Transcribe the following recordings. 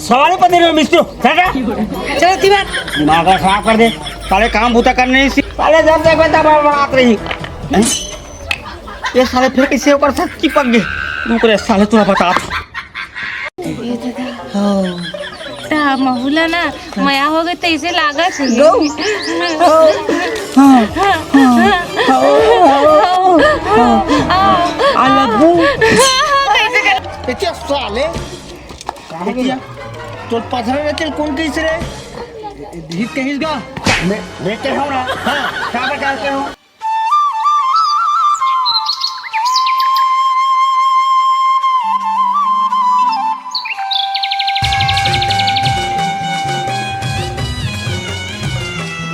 सवाल पता नहीं मिस्त्री चलो तिवार दिमाग खराब कर दे साले काम भूता करने नहीं साले जब तक बेटा बड़बड़ात रही ये साले फिर किसी ऊपर सब चिपक गए दूसरे साले तुला बता महुला ना मया हो गए तो इसे लागा साले तो पत्थर चल कौन कैसे रे हित कहीं का मैं कह रहा हूँ ना हाँ क्या बता के हूँ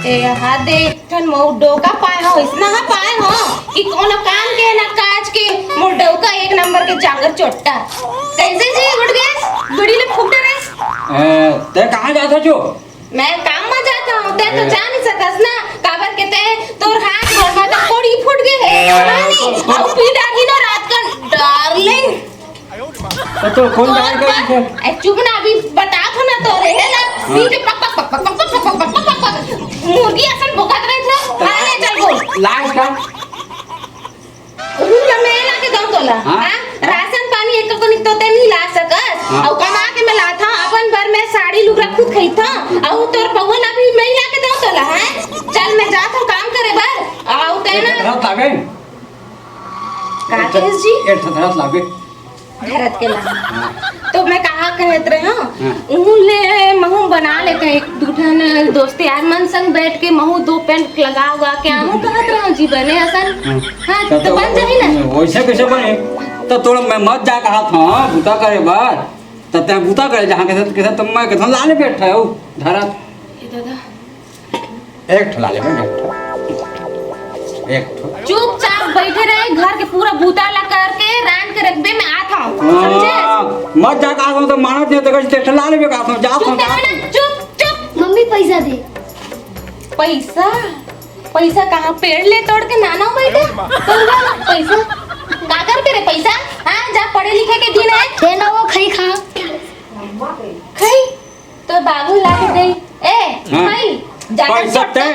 ए हा देख ठन मौ डोका पाए हो इसना हा पाए हो कि कोनो काम के ना काज के मौ डोका एक नंबर के जांगर चोट्टा कैसे जी उठ गए बड़ी ले फुट रे ते कहाँ जाता जो मैं काम में जाता हूँ ते तो जा नहीं सकस ना काबर के ते तोर हाथ गोड़ में तो कोड़ी फुट गए है रानी अब पीड़ा की ना रात का डार्लिंग तो कौन जाएगा इसे ए चुप ना अभी बता तो ना तो रे ना नीचे पक पक पक पक पक पक पक पक मुर्गी असन भुकत रही था हाले चल बोल लाश का रुला मैं ला के दऊं तोला हां राशन पानी एक को निक तो ते नहीं ला सकस और कमा के मैं लाथा अपन भर में साड़ी लुगड़ा खुद खईथा और तोर पवन अभी मैं ला के दऊं तोला हैं चल मैं जात हूं काम करे बार आउ ते ना रात लागे राकेश जी एक रात लागे भारत के ला तो मैं कहा कहत रहे हां उले महू बना लेते एक दूठन दोस्त यार मन संग बैठ के महू दो पेंट लगाओगा क्या हूं कहत रहा जी बने असन हां तो बन जाई ना वैसे कैसे बने तो तोड़ मैं मत जा कहा था बूता करे बार तब ते बूता करे जहां के तुम मैं के लाने बैठा हो धरा ए दादा एक ठला ले मैं एक चुपचाप बैठे रहे घर के पूरा बूता ला करके रान के रखबे में आता हूं समझे मत जा कहा तो मानत नहीं तो कैसे ठला ले का था जा चुप चुप मम्मी पैसा दे पैसा पैसा कहां पेड़ ले तोड़ के नाना बैठे पैसा का कर के रे पैसा हां जा पढ़े लिखे के दिन है दे ना वो खई खा खई तो बाबू ला के दे ए खई पैसा ते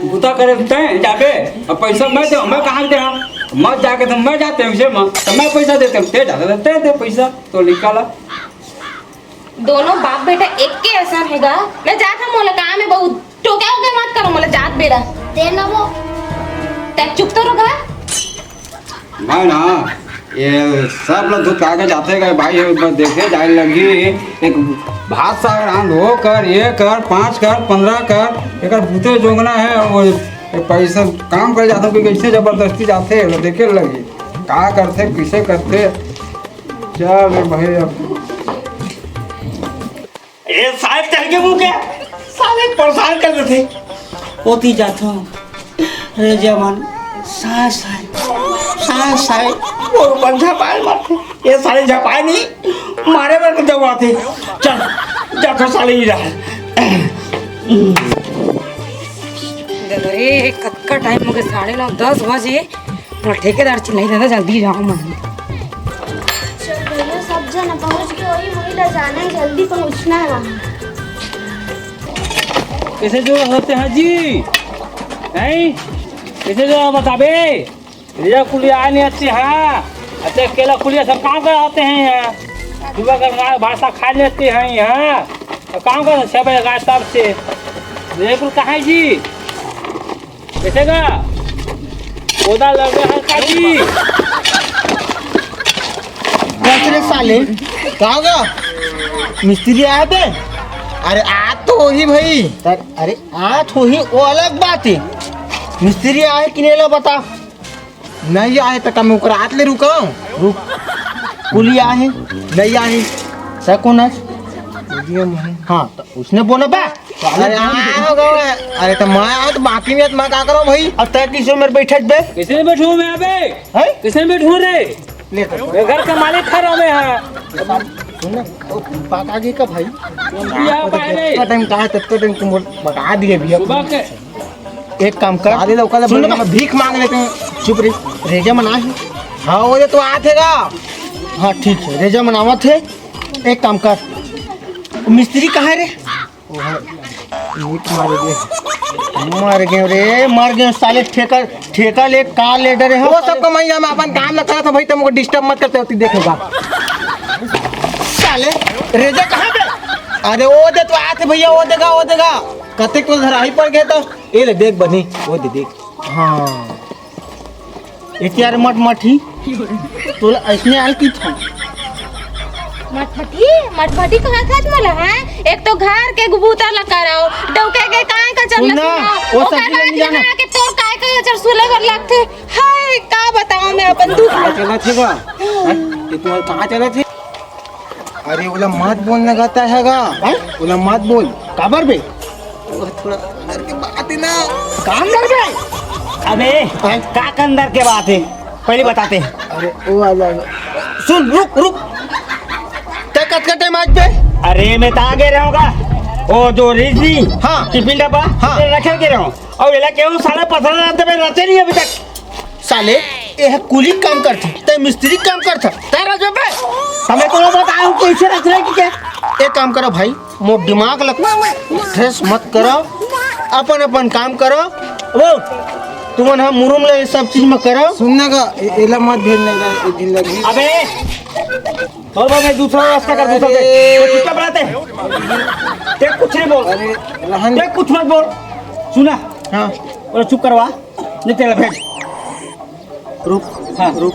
बूता करे ते जाबे अब पैसा मैं दे मैं कहां दे हम मत जाके तो मैं जाते हैं उसे तो मैं पैसा देते हूं ते जाते दे पैसा तो निकाला दोनों बाप बेटा एक के ऐसा हैगा मैं जात हूं मोला काम है बहुत टोके हो गए मत करो मोला जात बेरा दे ना वो ते चुप तो रहो मैं ना ये सब लोग धूप आगे जाते गए भाई देखे जाने लगी एक भात साग रांध हो कर ये कर 5 कर 15 कर एक भूते जोगना है वो पैसा काम कर जाता हूँ कैसे जबरदस्ती जाते देखे लगी क्या करते किसे करते चल भाई अब ये साहब चल के मुँह के साले परेशान कर देते होती जाता हूँ अरे जवान सास वो बंधा पाए मारते ये साले झपाए नहीं मारे मेरे को दबाते चल जा तो साले ही रहा अरे कक्का टाइम मुझे 9:30 बजे और ठेकेदार नहीं रहता जल्दी जाओ मैं भैया सब जना पहुंच गए वही महिला जाना है जल्दी पहुंचना है वहाँ कैसे जो होते हैं जी नहीं कैसे जो बताबे रिया कुलिया नहीं अच्छी है अच्छे केला कुलिया सब काम कर आते हैं यहाँ सुबह का भाषा खा लेते हैं यहाँ तो काम कर 6 बजे गाय तब से रेकुल कहाँ है जी कैसे का पौधा लग रहा है का जी दूसरे साले कहाँ गया मिस्त्री आए थे अरे आज तो वही भाई अरे आज वही वो अलग बात है मिस्त्री आए कि नहीं लो बता नहीं आए तो कम रात ले रुका रुक कुली आए नहीं आए सकून हाँ तो उसने बोला बा अरे अरे तो मैं आया तो बाकी में मैं क्या करो भाई अब तय किसी मेरे बैठे बे किसने बैठू मैं अबे किसने बैठू रे घर का मालिक खड़ा मैं है आगे का भाई टाइम कहा तब टाइम तुम बता दिए भैया एक काम कर आधे लोग मैं भीख मांग लेते हैं चुप रे रेजा मना है हाँ वो तो आते गा हाँ ठीक है रेजा मनावा थे एक काम कर मिस्त्री कहाँ है रे? ईट मर गए रे, मर गए साले। ठेका ले का ले डरे हो? वो सब कमाई हम अपन काम न करत भाई, तुमको डिस्टर्ब मत करते होती देखेगा साले। रेजा कहाँ पे? अरे वो दे तो आते भैया, वो देगा कते को धराई पर गए तो ये ले देख बनी, वो दे देख। हाँ यार मठी तो ऐसने आल की था मटमटी कहाँ खात मला है? एक तो घर के गुबूतर लगा रहो, डौके के काय का चल सुनना, वो सब्जी लेने जाना के तोर काय का चल सुले कर लगते। हाय का बताऊं मैं अपन दुख। चला थे बा ये तो कहाँ चला थे? अरे बोला मत बोलने लगाता हैगा, बोला मत बोल काबर बे, थोड़ा अंदर की बात है ना, काम कर बे। अबे का अंदर के बात है पहले बताते। अरे वो आ जाएगा, सुन रुक ते कट टाइम आज पे। अरे मैं ता गे रहूँगा ओ जो रिजनी हाँ टिफिन डब्बा हाँ रखे के रहूँ और ये क्यों साला पत्थर रहते मैं रचे नहीं अभी तक। साले ये कुली काम करते ते मिस्त्री काम करता तेरा जो बे हमें तो बताऊं कैसे रच रहे कि क्या। एक काम करो भाई, मोर दिमाग लग स्ट्रेस मत करो, अपन काम करो। वो तुमन हम मुरुम ले सब चीज में करो। सुनने का एला मत भेजने का दिन लगी। अबे और मैं दूसरा रास्ता कर दूसरा दे तो चुपचाप रहते ते कुछ नहीं बोल। अरे रहन ते कुछ मत बोल, सुना हाँ और चुप करवा नहीं तेरा भेज। रुक हाँ रुक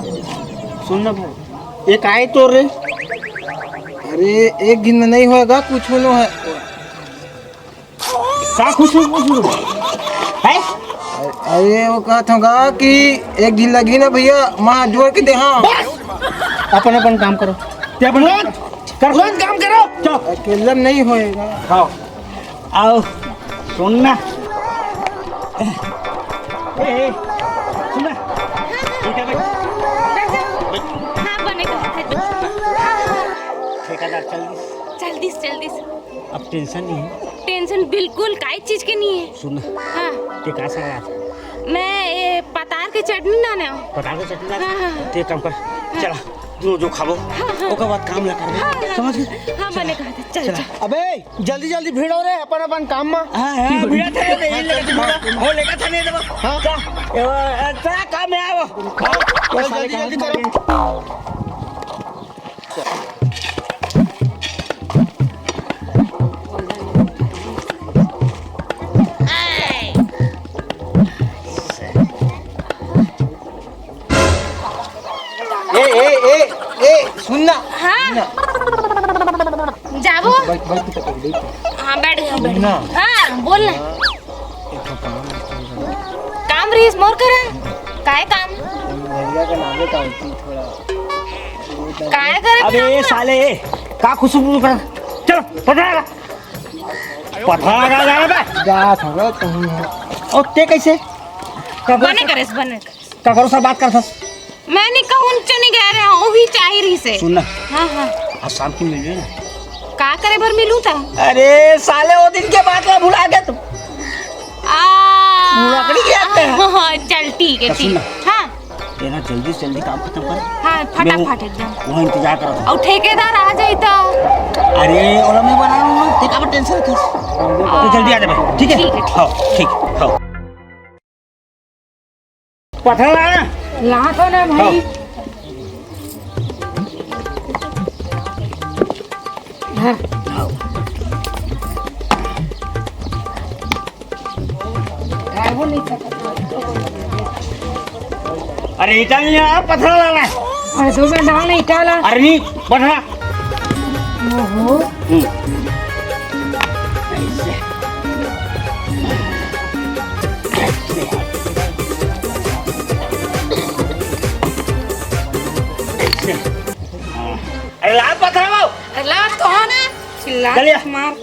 सुनना भाई, एक आए तो रे। अरे एक दिन में नहीं होएगा, कुछ होना है का खुश है। अरे वो कहता होगा कि एक दिन लगी ना भैया, माँ जोड़ के दे। हाँ अपन काम करो, ते अपन कर काम करो। चलो अकेला नहीं होएगा। हाँ आओ सुनना सुनना ठीक है भाई। हाँ बनेगा ठेकेदार जल्दी अब टेंशन नहीं है। टेंशन बिल्कुल काई चीज की नहीं है। सुन हाँ ते का सा मैं ये पतार के चटनी लाने आऊँ। बता दो चटनी हाँ, हाँ। ते काम कर चला जो खाबो ओकर बाद काम ला कर समझ गए। हाँ बनेगा चल। अबे जल्दी भीड़ हो रे अपन काम में। हां भिड़ा थे ते ये लेके भागा हो लेका थाने देबो। हाँ जा काम में आओ जल्दी करो। सुनना हाँ जाबो। बैठ हाँ बैठ गया ना। हाँ बोल ना। काम रीस मोर करे काय काम काय करे। अबे साले का खुशबू कर चलो पता लगा जाना बे जा थोड़ा तुम और ते कैसे बने करे का करो सब बात कर सस। मैं नहीं कहूँ नहीं कह रहे हो वही चाह रही से। सुनना हाँ हाँ आज शाम की मिल रही ना का करे भर मिलूं था। अरे साले वो दिन के बाद भुला गए तुम लकड़ी के आते हैं। हाँ, चल ठीक है तो ठीक सुनना। हाँ तेरा जल्दी से जल्दी काम खत्म कर। हाँ फटाफट एकदम वहाँ इंतजार करो। और ठेकेदार आ जाए तो। अरे ओला मैं बना रहा हूँ तेरा पर टेंशन रखिस तो जल्दी आ जा भाई ठीक है। ठीक है, ठीक। हाँ ठीक हाँ पत्थर लाना ला तो ना भाई। हाँ वो नहीं अरे इटा नहीं है पत्थर लाना है। अरे तो मैं डाल नहीं डाला। अरे नहीं पत्थर ओहो अरे ला पत्थर वो ला तो ना चिल्ला चलिए। मार।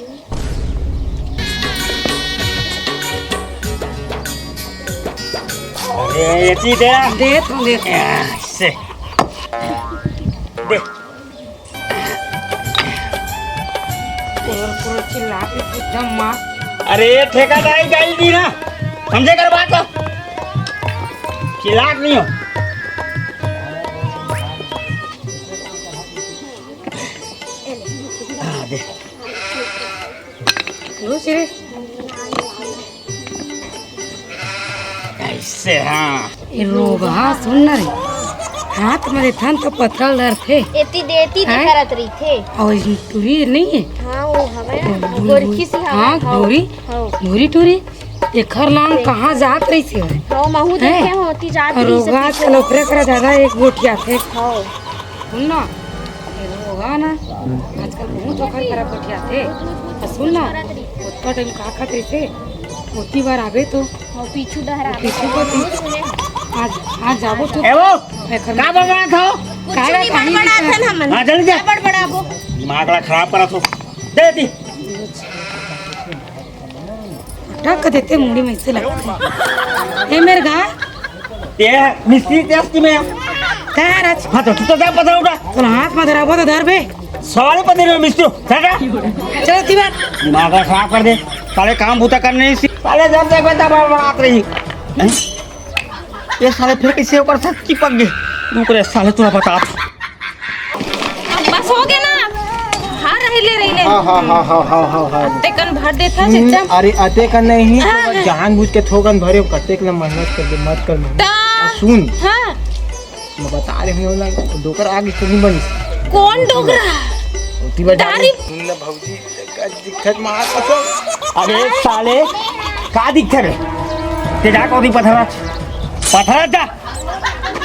अरे ये चीज है दे तू दे ऐसे दे पूरा चिल्ला के एकदम मार। अरे ठेकेदारी गाड़ी दी ना समझे कर बात को चिल्लाट नहीं हो। हाँ, दे देखलो सिरे ऐसे हाँ ये रोगा सुन ना रे हाथ में थन तो पत्थर डर थे एती देती हैं? दिखरत रही थे। और टूरी नहीं है हाँ वो हमें गोरखी से हाँ धोरी धोरी टूरी एकर लान कहाँ जात रही से हाँ महू हैं? देखे होती जात रही रोगा से नौकरी करा ज्यादा एक गोटिया थे हाँ सुन ना ये रोगा ना आजकल बहुत ओखर करा गोटिया थे और सुन ना उसका टाइम का खात रही थे होती बार आवे तो हाँ पीछू डहरा पीछे को थी आज जाबो तो ए वो एकर का बड़ा था कागा कहीं बड़ा था हमन हाँ जल्दी जा बड़ा वो दिमाग ला खराब करा तो दे दी ढक देते मुड़ी में से लगते ए मेरे गाय ये मिस्त्री टेस्ट में तैयार आज हाँ तो तू तो जा पता उठा तो हाथ में धरा तो धर बे सवाल पता नहीं मिस्त्री हटा चलो तीबार दिमाग ला खराब कर दे साले काम भूता करने नहीं सी साले जब तक बता बात रही हैं? ये साले फिर कैसे ऊपर से चिपक गए रुक रे साले तू बता बस हो गया ना हार रही ले रही है हाँ तेकन भर देता चचा अरे अते का नहीं तो जानबूझ के थोकन भरे कते के मेहनत कर दे मत कर मेहनत। ता सुन हाँ मैं बता रहे हूँ ना दोकर आगे तो नहीं बनी कौन डोगरा होती बजा तारीफ। भौजी का दिक्कत मार कसम अरे साले का दिक्कत है ते जा कोदी पथरा जा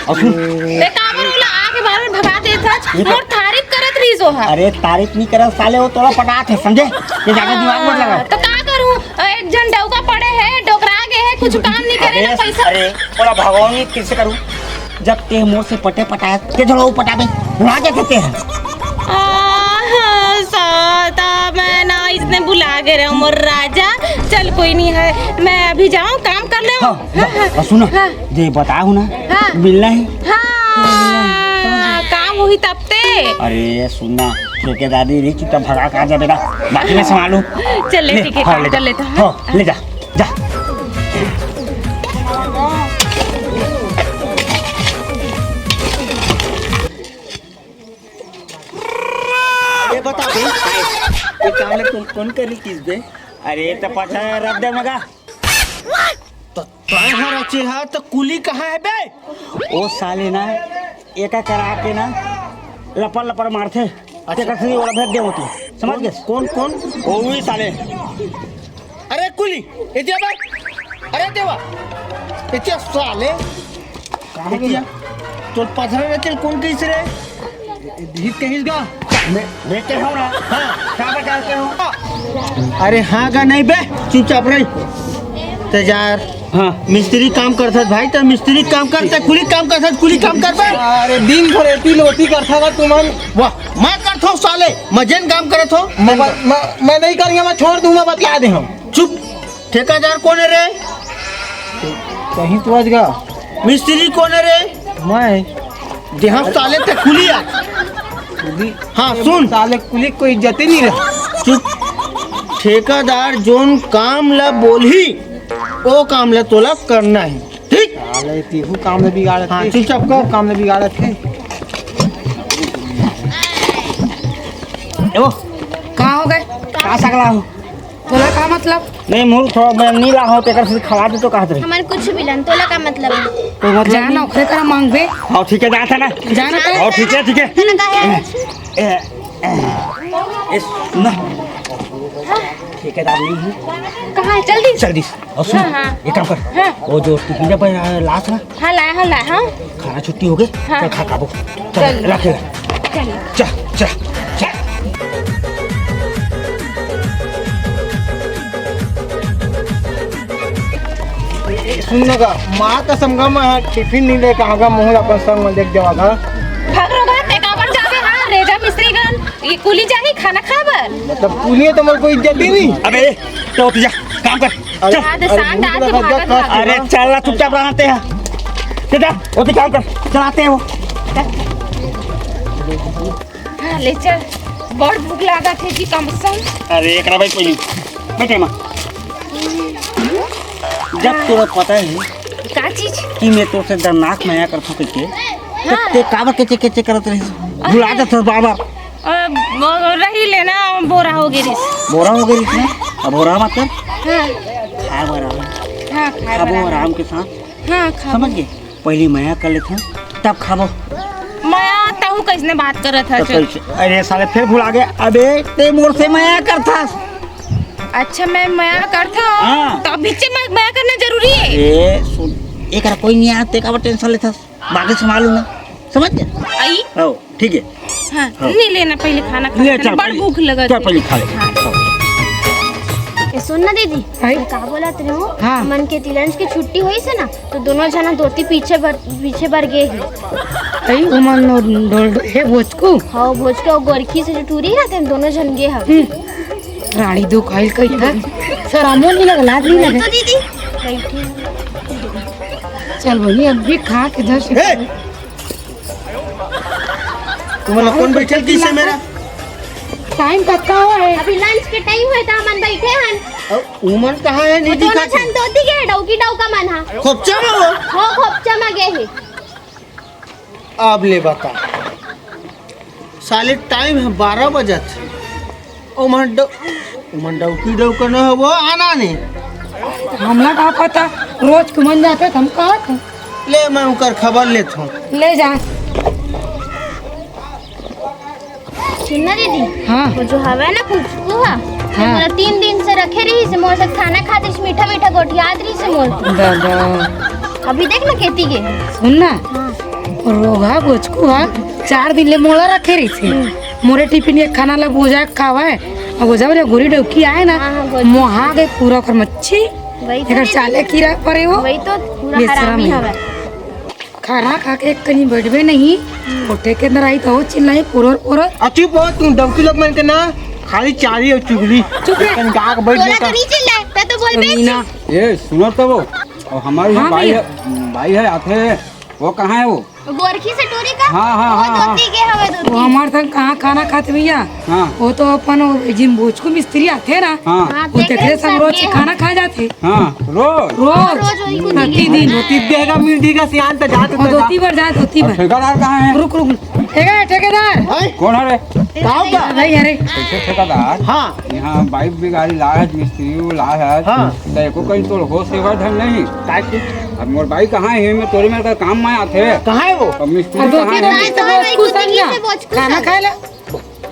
और सुन ते का बोला आगे बार भगा देता मोर तारीफ करत रही जो है अरे तारीफ नहीं करा साले वो तोड़ा पटात है समझे ये ज्यादा दिमाग मत लगा तो का करूं एक जन डौका पड़े है डोगरा आगे है कुछ काम नहीं करे ना पैसा अरे थोड़ा भगवान कैसे करूं जब ते मोर से पटे पटाया के जोड़ो पटाबे वहां क्या कहते हैं साता मैं ना इसने बुला के रहा हूँ मोर राजा चल कोई नहीं है मैं अभी जाऊँ काम कर ले हाँ सुनो हाँ। जे बताऊं ना हाँ। मिलना है हाँ काम हुई तब ते अरे सुनना ठेकेदारी रही चुपचाप भगा कहाँ जा बेटा बाकी मैं संभालू चल ले ठीक है हाँ, काम कर लेता हूँ हाँ ले जा जा ये बता बे ये काम ले तुम कौन करी किस बे अरे तो पता है रख दे मगा तो तय हर अच्छे है तो कुली कहाँ है बे वो साले ना एका करा के ना लपर लपर मारते अच्छे कसरी वाला भेज दे होती समझ गए कौन कौन वो भी साले अरे कुली ये जा बे अरे देवा ये क्या साले कहाँ गया तो पथरा ने चल कौन कैसे रे हित के हिसगा मैं के हो ना हाँ क्या बता के हो अरे हाँ का नहीं बे चुपचाप रही तजार हाँ मिस्त्री काम करता भाई तो मिस्त्री काम करता कुली काम करता कुली काम करता अरे दिन भर एती लोटी करता था तुम वाह मैं करता हूँ साले मजन काम करता हूँ मैं नहीं करूँगा मैं छोड़ दूंगा बतला दे हम चुप ठेकेदार कौन है रे कहीं तो आज गा मिस्त्री कौन है रे मैं देहा साले तक कुली आ हाँ सुन साले कुली कोई इज्जत ही नहीं रहा चुप ठेकेदार जोन काम ला बोली वो काम ले तोला करना है ठीक साले तीहू काम में बिगाड़त हाँ चुपचाप कर काम में बिगाड़त है वो कहाँ हो गए का सकला हो तोला का मतलब नहीं मूल थोड़ा मैं नीला हो तेकर से खवा दे तो कहत रही हमारे कुछ भी लन तोला का मतलब है कोई मतलब जाना नहीं नौकरी करा मांग बे हाँ ठीक है जाता ना जाना करे हाँ ठीक है तने का है ना ठेकेदार नहीं है कहाँ है जल्दी जल्दी और सुन हाँ, हाँ। ये काम कर हाँ। वो जो टिफिन पर लाश ना हाँ लाया हाँ खाना छुट्टी हो गई हाँ। चल खा खाबो चल। चल रखे चलिए चल चल चल सुनने का माँ का समगा मैं टिफिन नहीं लेके आगा मुँह अपन संग में देख देवागा भगरोगा तेकाबर जावे हाँ रेजा मिस्त्री गन ये कुली जाही खाना खाबर मतलब कुली तो मेरे को इज्जत ही नहीं अबे तो जा काम कर चल आधे सांड आधे भागत भागत अरे चल चुपचाप रहते हैं चल वो तो काम कर चलाते हैं वो हाँ ले चल बड़ भूख लगा थे जी कम से कम अरे एकरा भाई कोई बैठे माँ जब तुझे पता है का चीज कि मैं तो से दरनाक माया कर सकते तो ते काबर के करत रही भुला दे बाबा रह ही लेना बोरा हो गई रिस। बोरा हो गई इसमें। अब बोरा मतलब हाँ खाए बरा हाँ खाए खाबो बराबर। आराम के साथ। हाँ खा समझ गए? पहले मैं कर लेते हैं तब खाबो। मैं आता हूँ कैसने बात करत है तब कैसे? अरे साले फिर भुला गए। अबे ते मोर से मैं करता। अच्छा मैं करता हूँ हाँ। तो अभी से मैं करना जरूरी है। ए सुन, एक कोई नहीं आते का टेंशन लेता, बाकी संभालू ना। समझ गए? आई हो ठीक है। हाँ हाँ। नहीं लेना पहले खाना ले खा चल बड़ भूख लगा चल पहले खा ले। ए, सुन ना दीदी आई? मैं का बोलत रही हूँ हाँ। मन के तिलंज की छुट्टी हुई से ना तो दोनों जना धोती पीछे भर गए ही। आई उमन डोल हे बोचकू हाँ भोज के वो गोरखी से जो टूरी रहते हैं दोनों जन गए हम। रानी दो खाइल कई था सर आमो नहीं लगा लाज नहीं लगे। तो दीदी बैठी चल भैया अब भी खा के धर से तुम्हारा कौन बैठल किसे मेरा? टाइम कब हुआ है? अभी लंच के टाइम हुए था मन बैठे हन। उमन कहाँ है? नहीं दोनों दिखा। जन धोती गए डौकी डौका मन हा। खोपचा में वो। हाँ खोपचा में गए ही। अब ले बता साले टाइम है 12 बजत। उमन डौकी डौका न हो वो आना नहीं। हमला का पता रोज कुमन जाते हम कहा थे। ले मैं उनकर खबर लेता हूँ। ले जा। सुनना दीदी हाँ वो जो हवा है ना पुचकू हा हाँ। मोला 3 दिन से रखे रही से मोर से खाना खाते मीठा मीठा गोठियात रही से मोर। दादा अभी देख ना खेती के। सुन ना रोगा बोचकू हा 4 दिन ले मोला रखे रही थी। मोरे टिफिन एक खाना ला बोझा खावा है और बोझा वाले गोरी डौकी आए ना हाँ, हाँ, मोहा गए पूरा कर मच्छी वही तो एकर दीदी, चाले कीड़ा पड़े हो। वही तो पूरा बेशरम हरामी है। हवा। खाना खा के एक कहीं बैठवे नहीं कोठे के अंदर आई तो चिल्लाई पूरा पूरा अच्छी बहुत तुम डौकी लोग मन के ना खाली चारी और चुगली। चुप रहे। कहीं गा के बैठ तोला जाता। तो नहीं चिल्लाए मैं तो बोल बे। मीना ये सुनो तो वो और हमारे यहाँ हाँ भाई भैया। है, भाई है आते हैं। वो कहाँ है वो? गोरखी से टोरी का हाँ, हाँ, वो हाँ, हाँ। धोती के हवे वो धोती। हमारे संग कहाँ खाना खाते भैया हाँ वो तो अपन जिन बोचकू मिस्त्री आते ना हाँ हाँ, वो देख तेरे रहे संग सब रोज ये खाना खा जाते हाँ रोज। रोज वही कुछ प्रतिदिन धोती देगा मिर्दी का सियान तो जाते और धोती भर जा धोती और भर। ठेकेदार कहाँ है? रुक रुक ठेकेदार कौन है रे? कहाँ का? भाई अरे कैसे ठेकेदार? हाँ यहाँ बाइक भी गाड़ी ला है, मिस्त्री वो ला है। हाँ। तो एको कहीं तो हो सेवा धन नहीं। अब मोर भाई कहाँ है? मैं तोरे में काम में आते हैं। कहाँ है वो? अब मिस्त्री और कहाँ धोती है? धोती तो बोचकू समझा खाना खाए ला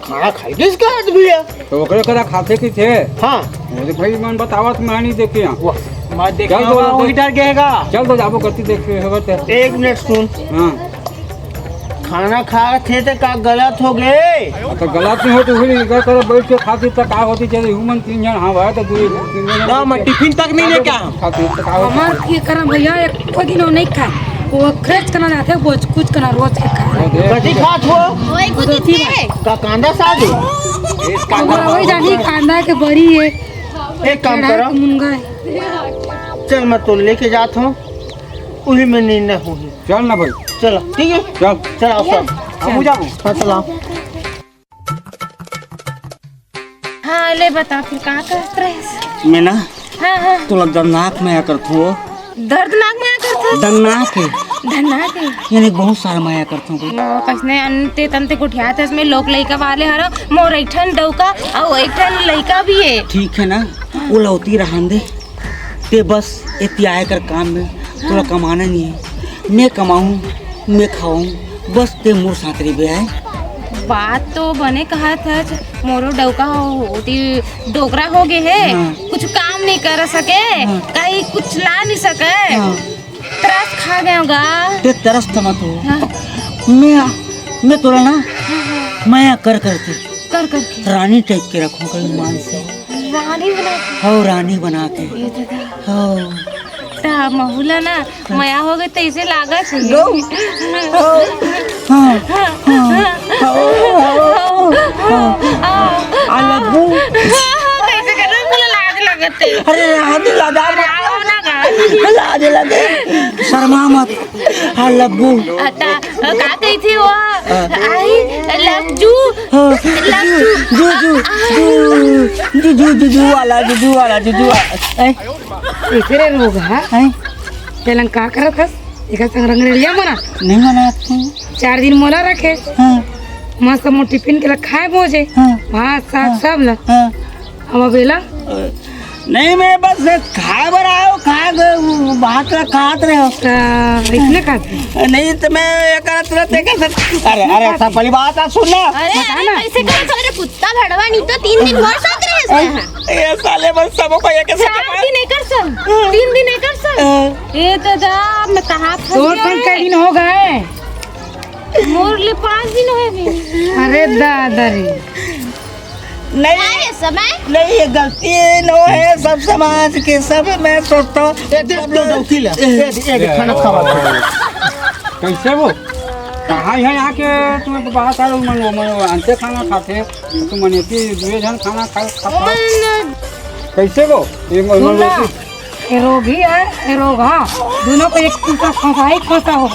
खाना खाई किसका आदमी है? तो ओकरे कदा खाते की थे? हाँ मुझे भाई मन बतावत मैं नहीं देखी यहाँ। मैं देखे चल तो वही डर गएगा। चल तो जाबो करती देखे होगा तो। 1 मिनट सुन। हाँ खाना खा थे तो का गलत हो गए। तो गलत नहीं हो तो फिर इधर कर बैठ के खाती तो का होती चले ह्यूमन 3 जन हाँ भाई तो 2 जन ना मैं टिफिन तक नहीं लेके आया। खाती तो का होती। हमार ये करम भैया एक को दिन नहीं खाए वो खर्च करना जाते बोझ कुछ करना रोज के खाए कथी खात हो? वही कुछ धोती दे। का कांदा सादे? हमारा वही जानी कांदा के बड़ी है एक काम केड़ा करो के मुनगा है। चल मैं तो लेके जाता हूँ वही में नींद होगी। चल ना भाई चलो ठीक है चल। चल आओ सब हम जाबो। हाँ चलाओ। हाँ ले बता फिर कहाँ करत रहे? मैं ना हाँ हाँ तो दर्दनाक में आकर थो दर्दनाक में आकर था दर्दनाक है धन्नाक है। यानी बहुत सारा माया करता हूँ। कसने अंते तंते कुठिया थे इसमें लोग लइका वाले हरो मोर ऐठन डौका और ऐठन लइका भी है। ठीक है ना वो लौती रहन दे ते बस इतनी आए कर काम में थोड़ा कमाना नहीं है। मैं कमाऊँ मैं खाऊँ बस ते मोर सातरी बे आए। बात तो बने कहा था मोरो डौका होती डोकरा हो गए है हाँ। कुछ काम नहीं कर सके हाँ। कहीं कुछ ला नहीं सके हाँ। त्रास खा गए होगा। ते तरस मत हो। हाँ। मैं तोरा ना माया कर करके कर करके रानी टाइप के रखूँ कहीं मान से रानी बना हो रानी बना के ये दादा हो ता महुला ना मया हो गए तो इसे लागा चाहिए। हाँ अलगू कैसे कर रहे बोला लाज लगते अरे लाज लगा लाज लगे शर्मा मत हाँ लग्गू अता का कही थी वो आई लज्जू जू जू जू जू जू जू वाला जू वाला ऐसे रे लोग है तेलन का करत हस एका संग रंग रेलिया मना नहीं मना 4 दिन मोला रखे हाँ मस्त मोर टिफिन के ला खाए भोजे हाँ। भात साग सब ला हाँ। अब बेला नहीं मैं बस खाए बर आयो खाए बात ला खात रहे हो इतने खाते नहीं तो मैं ये करत रहते कैसे अरे अरे सब पहली बात आ सुन ना अरे बताना। ऐसे करे तो मेरे कुत्ता भड़वा नहीं तो 3 दिन और साथ रहे इसमें। ये साले बस सबको को ये कैसे 4 दिन नहीं कर सक 3 दिन नहीं कर सक ए दादा मैं कहाँ फंस दो गया दिन का रे? दिन हो गए मोर लिए 5 दिन हुए भी अरे दादा रे नहीं आए समय नहीं ये गलती नो है सब समाज के सब मैं सोचता हूँ खाना खावा कैसे वो कहाँ है यहाँ के तुम्हें तो बात सारे अंते खाना खाते तुम मनेती 2 जन खाना खाता कैसे वो ये सुन ला, ये रोगी है ये रोग हाँ दोनों को एक टूटा फंसा ही फंसा हो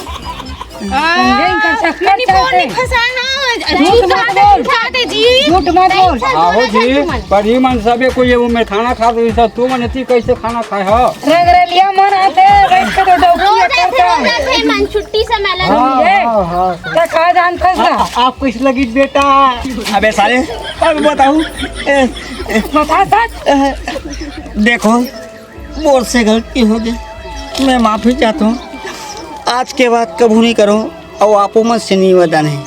समझे इनका चक्कर नहीं बोल चलते नहीं फंसाना झूठ मत बोल खाते जी झूठ मत बोल आहो जी पर ही मन सबे को ये वो मैं खाना खा रही था तू मनेती कैसे खाना खाए हो रग लिया मन आते बैठ के तो डौकी रोज ऐसे करता रोज है ऐसे मन छुट्टी से मेला समझे क्या खा जान फंसा आप कैसे लगी बेटा अबे साले अब बताऊँ बता सच देखो मोर से गलती हो गई मैं माफ़ी चाहता हूँ आज के बाद कबू नहीं करो और आपो मत से निवेदन है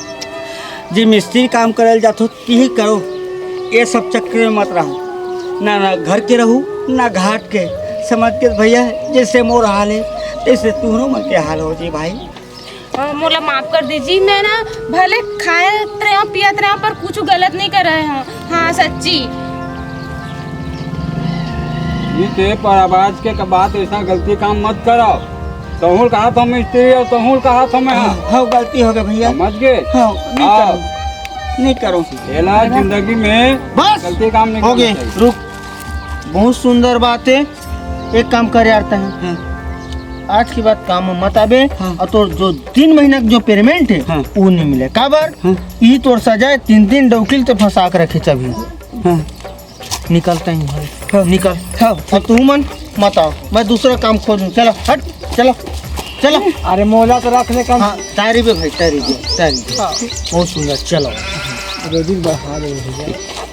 जी मिस्त्री काम करल जातो यही करो ये सब चक्कर में मत रहो ना घर के रहूँ ना घाट के समझ के भैया जैसे मोर हाल है तैसे तुम्हारो मन के हाल हो जी भाई मोला माफ कर दीजिए मैं ना भले खाए रहे हो पियत रहे हो पर कुछ गलत नहीं कर रहे हो हाँ सच्ची ये पर आवाज के बात ऐसा गलती काम मत करो तहुल कहा था मैं स्त्री और तहुल कहा था मैं हाँ गलती हो गई भैया समझ गए हाँ नहीं करो पहला जिंदगी में बस गलती काम नहीं हो गए करना चाहिए। रुक बहुत सुंदर बात है एक काम करे आता है आज की बात काम में मत आवे और तो जो 3 महीना का जो पेमेंट है वो नहीं मिले काबर ये तोर सजाए 3 दिन डौकिल तो फंसा कर रखे चभी निकलता ही है निकल अब तू मन मत आओ मैं दूसरा काम खोजूं चलो हट चलो चलो अरे मोला तो रख ले काम तारी पे भाई तारी बहुत सुंदर चलो